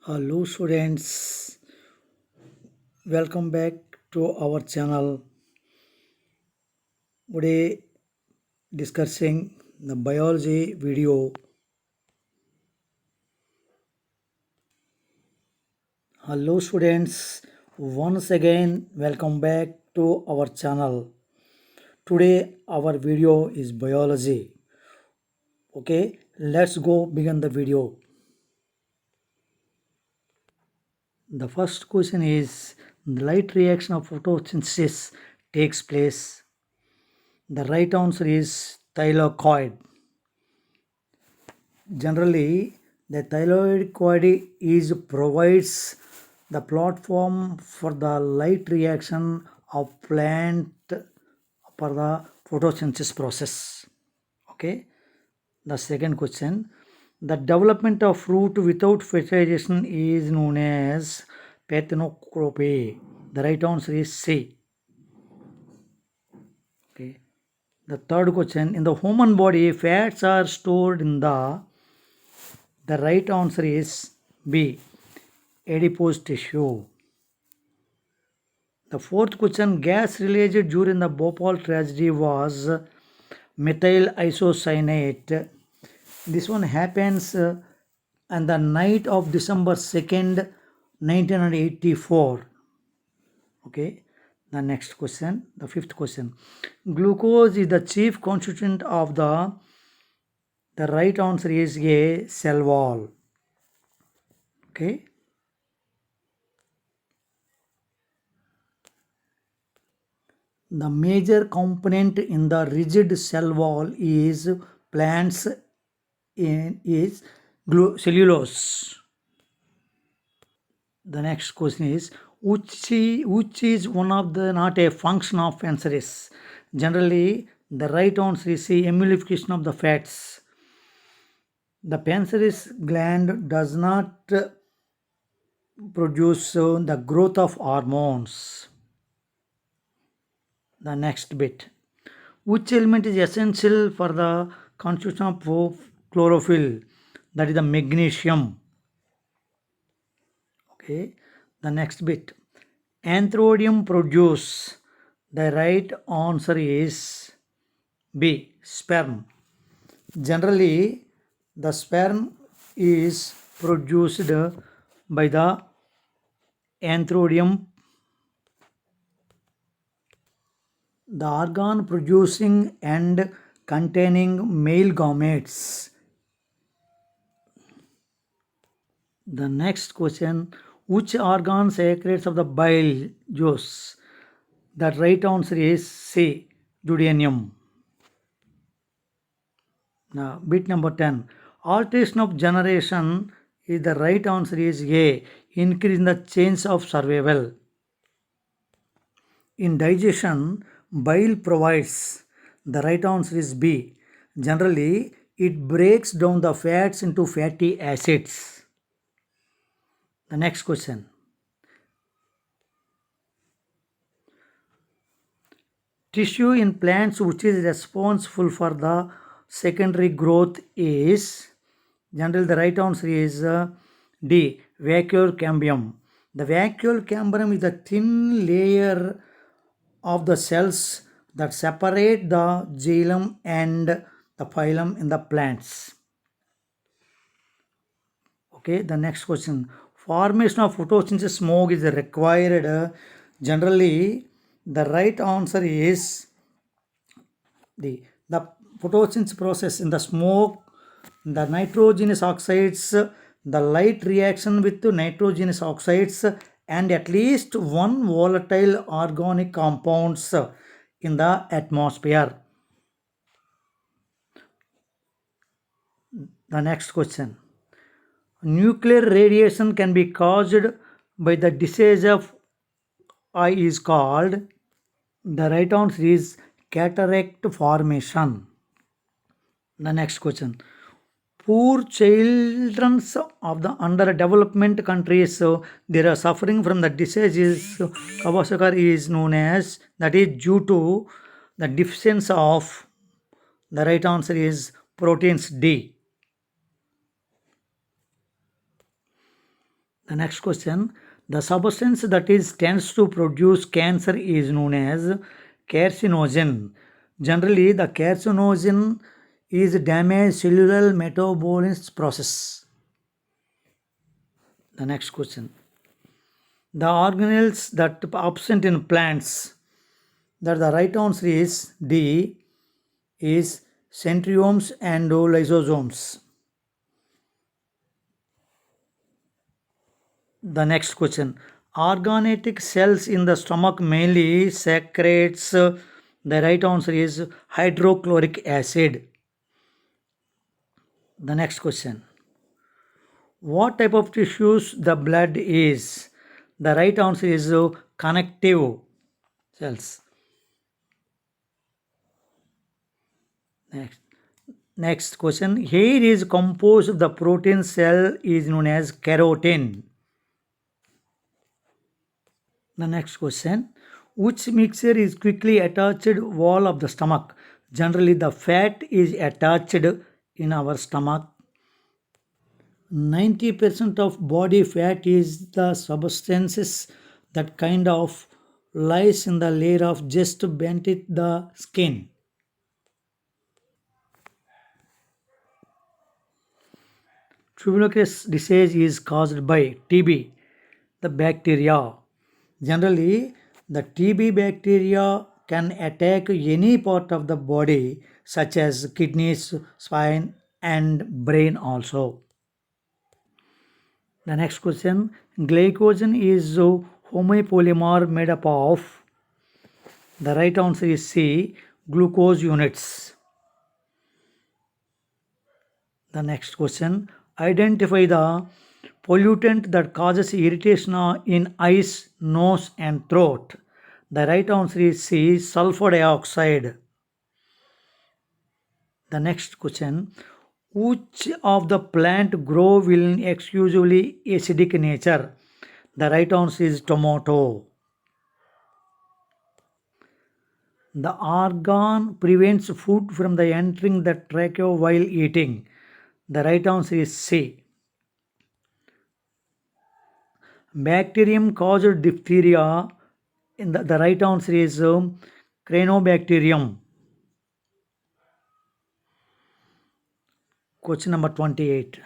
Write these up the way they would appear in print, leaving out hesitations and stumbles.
Hello students, welcome back to our channel. Today discussing the biology video. Hello students, once again welcome back to our channel. Today our video is biology. Okay, let's go begin the video. The first question is the light reaction of photosynthesis takes place. The right answer is thylakoid. Generally, the thyroid cord is provides the platform for the light reaction of plant for the photosynthesis process. Okay. The second question, the development of fruit without fertilization is known as parthenocarpy. The right answer is C. Okay. The third question, in the human body, fats are stored in the right answer is B, adipose tissue. The fourth question, gas released during the Bhopal tragedy was methyl isocyanate. This one happens on the night of December 2nd, 1984. Okay. The next question, the fifth question. Glucose is the chief constituent of the right answer is A, cell wall. Okay. The major component in the rigid cell wall is plants is cellulose. The next question is which is one of the not a function of pancreas. Generally, the right answer is C, emulsification of the fats. The pancreas gland does not produce the growth of hormones. The next bit. Which element is essential for the constitution of chlorophyll? That is the magnesium. Okay. The next bit. Anthodium produce. The right answer is B, sperm. Generally, the sperm is produced by the anthodium, the organ producing and containing male gametes. The next question, which organ secretes of the bile juice? The right answer is C, duodenum. Now, bit number 10. Alteration of generation is the right answer is A, increase in the chance of survival. In digestion, bile provides, the right answer is B. Generally, it breaks down the fats into fatty acids. The next question. Tissue in plants which is responsible for the secondary growth is, generally the right answer is D, vacuole cambium. The vacuole cambium is a thin layer of the cells that separate the xylem and the phylum in the plants. Okay, the next question. Formation of photosynthesis smoke is required. Generally, the right answer is the photosynthesis process in the smoke, the nitrogenous oxides, the light reaction with nitrogenous oxides, and at least one volatile organic compounds in the atmosphere. The next question. Nuclear radiation can be caused by the disease of eye is called, the right answer is cataract formation. The next question. Poor children of the underdevelopment countries, they are suffering from the diseases Kawasaki is known as, that is due to the deficiency of, the right answer is proteins D. The next question. The substance that is tends to produce cancer is known as carcinogen. Generally, the carcinogen is damage cellular metabolism process. The next question. The organelles that absent in plants, that the right answer is D, is centriomes and lysosomes. The next question. Organotic cells in the stomach mainly secretes, the right answer is hydrochloric acid. The next question. What type of tissues the blood is? The right answer is connective cells. Next question. Hair is composed of the protein cell is known as keratin. The next question. Which mixture is quickly attached wall of the stomach? Generally, the fat is attached in our stomach. 90% of body fat is the substances that kind of lies in the layer of just beneath the skin. Tuberculosis disease is caused by TB, the bacteria. Generally, the TB bacteria can attack any part of the body, such as kidneys, spine, and brain also. The next question. Glycogen is a homopolymer made up of, the right answer is C, glucose units. The next question. Identify the pollutant that causes irritation in eyes, nose, and throat. The right answer is C, sulfur dioxide. The next question. Which of the plant grow in exclusively acidic nature? The right answer is tomato. The organ prevents food from the entering the trachea while eating. The right answer is C. Bacterium caused diphtheria. The right answer is Cyanobacterium. Question number 28.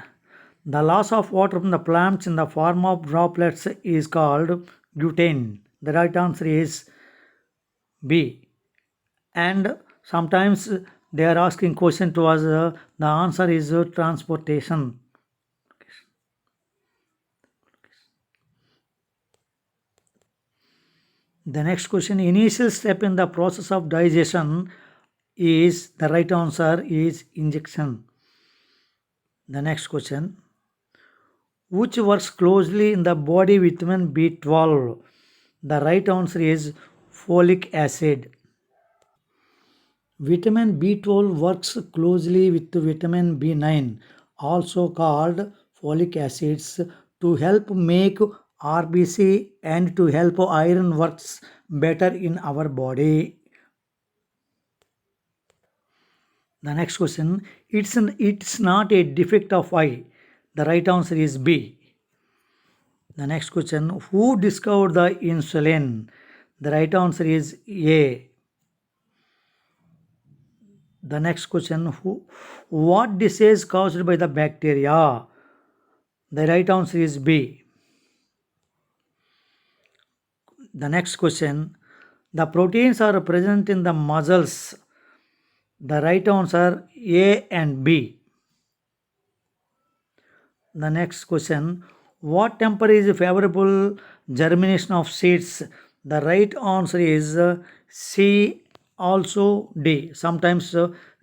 The loss of water from the plants in the form of droplets is called butane. The right answer is B. And sometimes they are asking question to us. The answer is transportation. The next question. Initial step in the process of digestion is, the right answer is injection. The next question. Which works closely in the body with vitamin B12? The right answer is folic acid. Vitamin B12 works closely with vitamin B9, also called folic acids, to help make RBC and to help iron works better in our body. The next question. It's not a defect of eye. The right answer is B. The next question. Who discovered the insulin? The right answer is A. The next question. What disease caused by the bacteria? The right answer is B. The next question. The proteins are present in the muscles. The right answer A and B. The next question. What temperature is favorable germination of seeds? The right answer is C, also D. Sometimes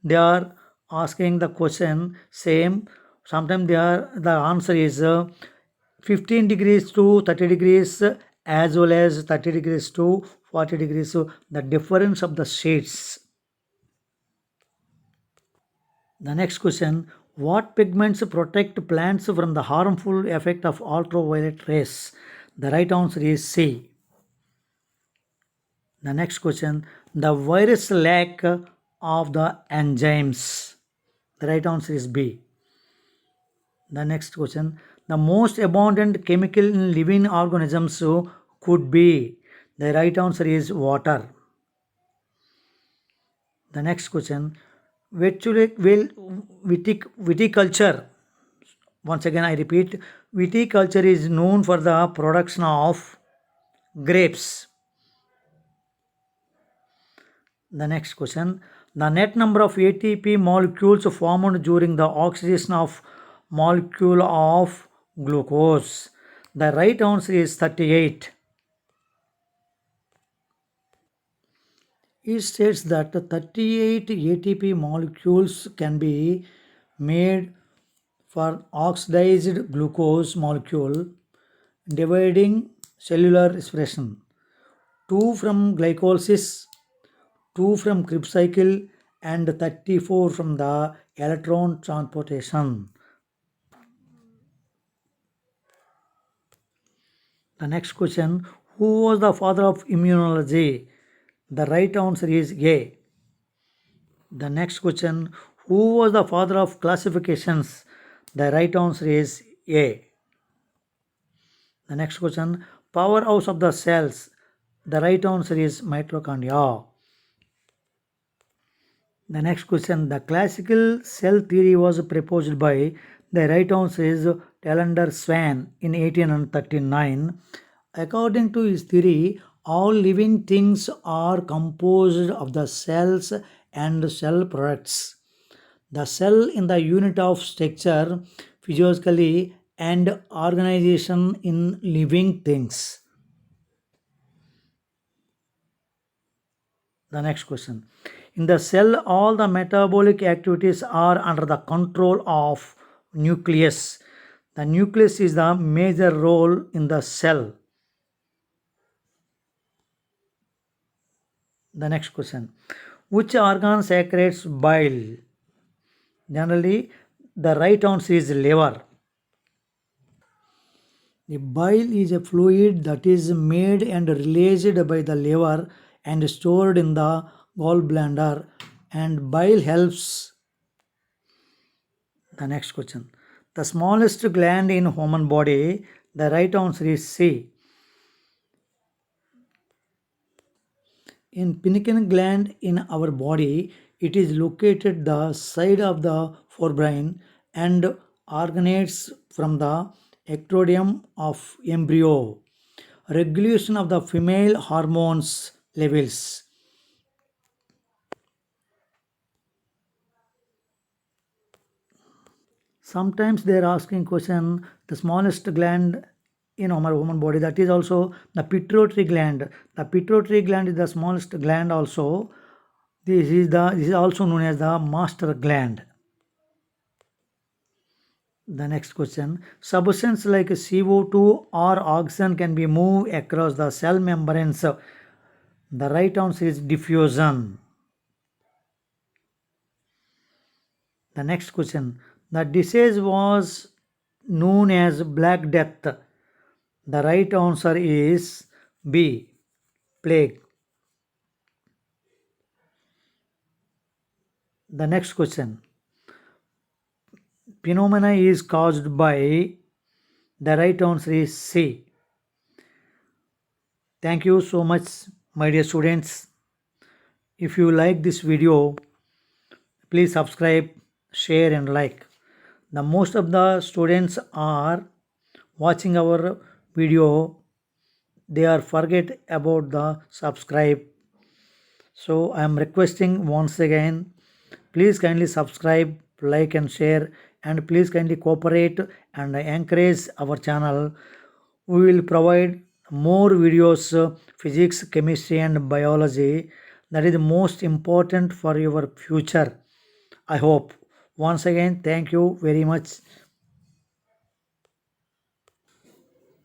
they are asking the question same. Sometimes the answer is 15 degrees to 30 degrees as well as 30 degrees to 40 degrees. So the difference of the shades. The next question. What pigments protect plants from the harmful effect of ultraviolet rays? The right answer is C. The next question. The virus lack of the enzymes. The right answer is B. The next question. The most abundant chemical in living organisms could be. The right answer is water. The next question, viticulture. Once again, I repeat, viticulture is known for the production of grapes. The next question, the net number of ATP molecules formed during the oxidation of molecule of glucose. The right answer is 38. It states that 38 ATP molecules can be made for oxidized glucose molecule dividing cellular respiration. 2 from glycolysis, 2 from Krebs cycle, and 34 from the electron transportation. The next question, who was the father of immunology? The right answer is A. The next question, who was the father of classifications? The right answer is A. The next question, powerhouse of the cells. The right answer is mitochondria. The next question, the classical cell theory was proposed by. The right answer is Talander Swan in 1839. According to his theory, all living things are composed of the cells and cell products. The cell in the unit of structure, physiologically, and organization in living things. The next question. In the cell, all the metabolic activities are under the control of nucleus. The nucleus is the major role in the cell. The next question. Which organ secretes bile? Generally, the right answer is liver. The bile is a fluid that is made and released by the liver and stored in the gallbladder, and bile helps. The next question. The smallest gland in human body, the right answer is C. In pineal gland in our body, it is located the side of the forebrain and originates from the ectoderm of embryo. Regulation of the female hormones levels. Sometimes they are asking question, the smallest gland in our human body, that is also the pituitary gland. The pituitary gland is the smallest gland also. This is also known as the master gland. The next question, substance like CO2 or oxygen can be moved across the cell membranes. The right answer is diffusion. The next question, the disease was known as Black Death. The right answer is B. Plague. The next question, pneumonia is caused by. The right answer is C. Thank you so much, my dear students. If you like this video, please subscribe, share and like. The most of the students are watching our video, they are forget about the subscribe. So I am requesting once again, please kindly subscribe, like and share, and please kindly cooperate and encourage our channel. We will provide more videos, physics, chemistry and biology. That is most important for your future, I hope. Once again, thank you very much.